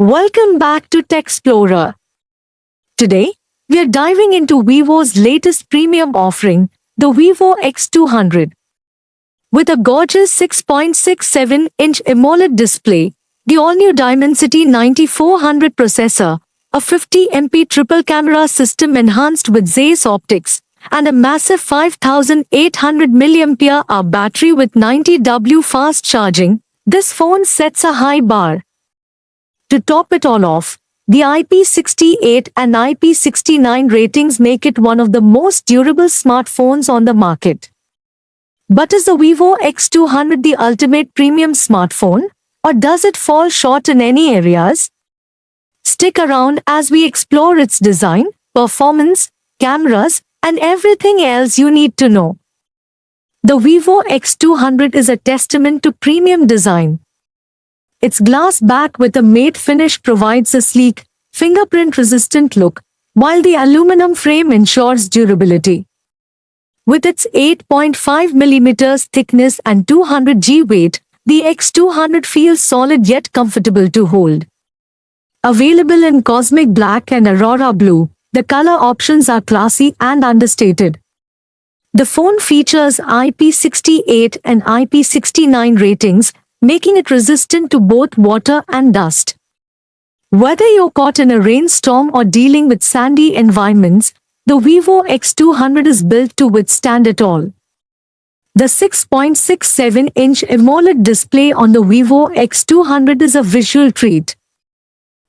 Welcome back to TechXplorer. Today, we are diving into Vivo's latest premium offering, the Vivo X200. With a gorgeous 6.67-inch AMOLED display, the all-new Dimensity 9400 processor, a 50MP triple camera system enhanced with Zeiss optics, and a massive 5800 mAh battery with 90W fast charging, this phone sets a high bar. To top it all off, the IP68 and IP69 ratings make it one of the most durable smartphones on the market. But is the Vivo X200 the ultimate premium smartphone, or does it fall short in any areas? Stick around as we explore its design, performance, cameras, and everything else you need to know. The Vivo X200 is a testament to premium design. Its glass back with a matte finish provides a sleek, fingerprint-resistant look, while the aluminum frame ensures durability. With its 8.5mm thickness and 200g weight, the X200 feels solid yet comfortable to hold. Available in cosmic black and aurora blue, the color options are classy and understated. The phone features IP68 and IP69 ratings, making it resistant to both water and dust. Whether you're caught in a rainstorm or dealing with sandy environments, the Vivo X200 is built to withstand it all. The 6.67-inch AMOLED display on the Vivo X200 is a visual treat.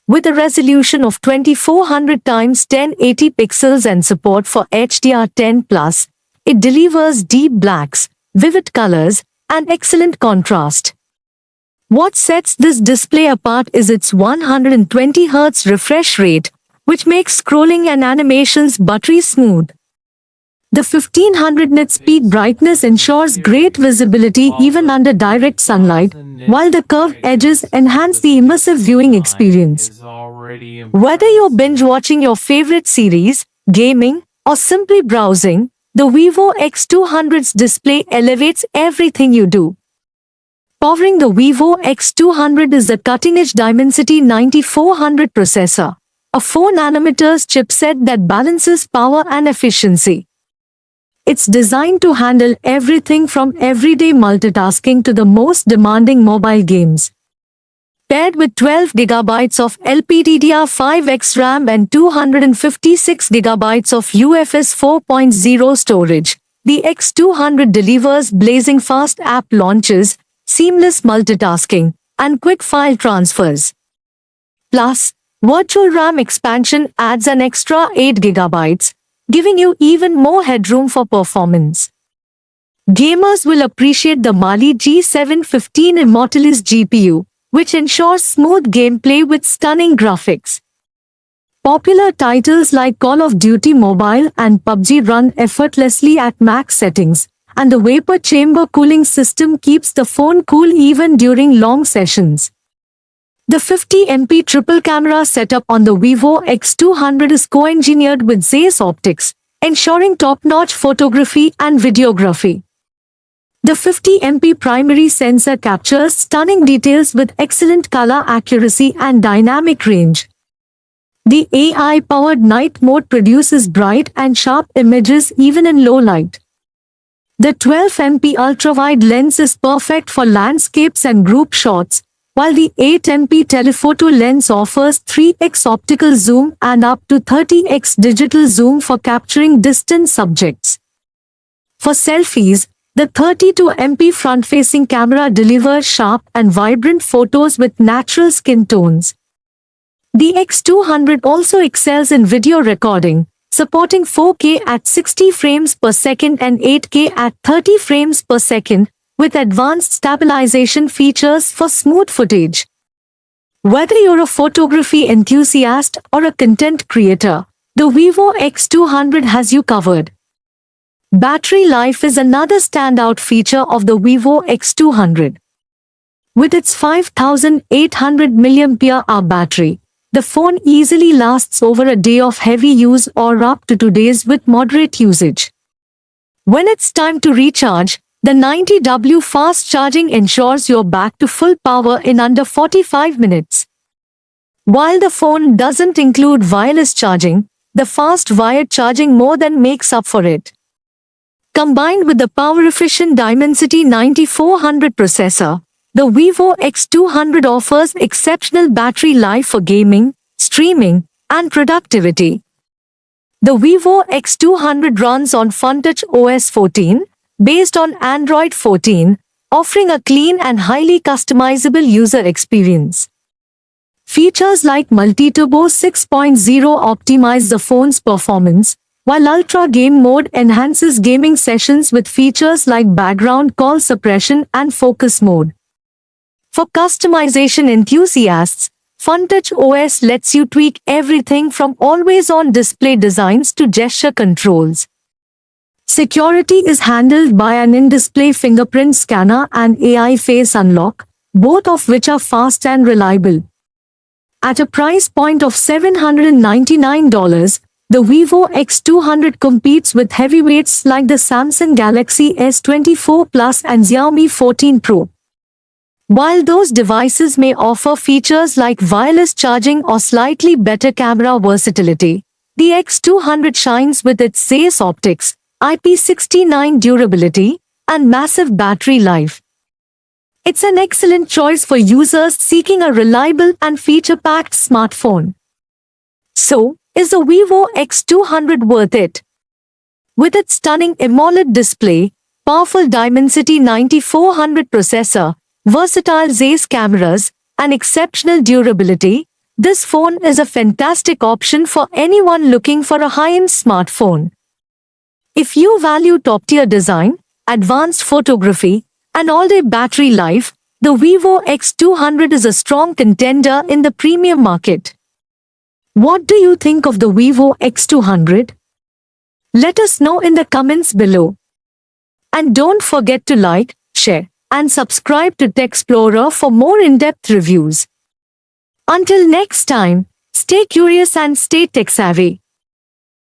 With a resolution of 2400 x 1080 pixels and support for HDR10+, it delivers deep blacks, vivid colors, and excellent contrast. What sets this display apart is its 120Hz refresh rate, which makes scrolling and animations buttery smooth. The 1500 nits peak brightness ensures great visibility even under direct sunlight, while the curved edges enhance the immersive viewing experience. Whether you're binge-watching your favorite series, gaming, or simply browsing, the Vivo X200's display elevates everything you do. Powering the Vivo X200 is the cutting-edge Dimensity 9400 processor, a 4nm chipset that balances power and efficiency. It's designed to handle everything from everyday multitasking to the most demanding mobile games. Paired with 12GB of LPDDR5X RAM and 256GB of UFS 4.0 storage, the X200 delivers blazing fast app launches, seamless multitasking, and quick file transfers. Plus, virtual RAM expansion adds an extra 8GB, giving you even more headroom for performance. Gamers will appreciate the Mali G715 Immortalis GPU, which ensures smooth gameplay with stunning graphics. Popular titles like Call of Duty Mobile and PUBG run effortlessly at max settings, and the vapor chamber cooling system keeps the phone cool even during long sessions. The 50MP triple camera setup on the Vivo X200 is co-engineered with Zeiss optics, ensuring top-notch photography and videography. The 50MP primary sensor captures stunning details with excellent color accuracy and dynamic range. The AI-powered night mode produces bright and sharp images even in low light. The 12MP ultrawide lens is perfect for landscapes and group shots, while the 8MP telephoto lens offers 3x optical zoom and up to 30x digital zoom for capturing distant subjects. For selfies, the 32MP front-facing camera delivers sharp and vibrant photos with natural skin tones. The X200 also excels in video recording, supporting 4K at 60 frames per second and 8K at 30 frames per second, with advanced stabilization features for smooth footage. Whether you're a photography enthusiast or a content creator, the Vivo X200 has you covered. Battery life is another standout feature of the Vivo X200. With its 5800 mAh battery, the phone easily lasts over a day of heavy use or up to 2 days with moderate usage. When it's time to recharge, the 90W fast charging ensures you're back to full power in under 45 minutes. While the phone doesn't include wireless charging, the fast wired charging more than makes up for it. Combined with the power-efficient Dimensity 9400 processor, the Vivo X200 offers exceptional battery life for gaming, streaming, and productivity. The Vivo X200 runs on FunTouch OS 14, based on Android 14, offering a clean and highly customizable user experience. Features like Multi-Turbo 6.0 optimize the phone's performance, while Ultra Game Mode enhances gaming sessions with features like background call suppression and focus mode. For customization enthusiasts, FunTouch OS lets you tweak everything from always-on display designs to gesture controls. Security is handled by an in-display fingerprint scanner and AI face unlock, both of which are fast and reliable. At a price point of $799, the Vivo X200 competes with heavyweights like the Samsung Galaxy S24 Plus and Xiaomi 14 Pro. While those devices may offer features like wireless charging or slightly better camera versatility, the X200 shines with its Zeiss optics, IP69 durability, and massive battery life. It's an excellent choice for users seeking a reliable and feature-packed smartphone. So, is the Vivo X200 worth it? With its stunning AMOLED display, powerful Dimensity 9400 processor, versatile Zeiss cameras, and exceptional durability, this phone is a fantastic option for anyone looking for a high-end smartphone. If you value top-tier design, advanced photography, and all-day battery life, the Vivo X200 is a strong contender in the premium market. What do you think of the Vivo X200? Let us know in the comments below. And don't forget to like, share, and subscribe to Techsplorer for more in-depth reviews. Until next time, stay curious and stay tech-savvy.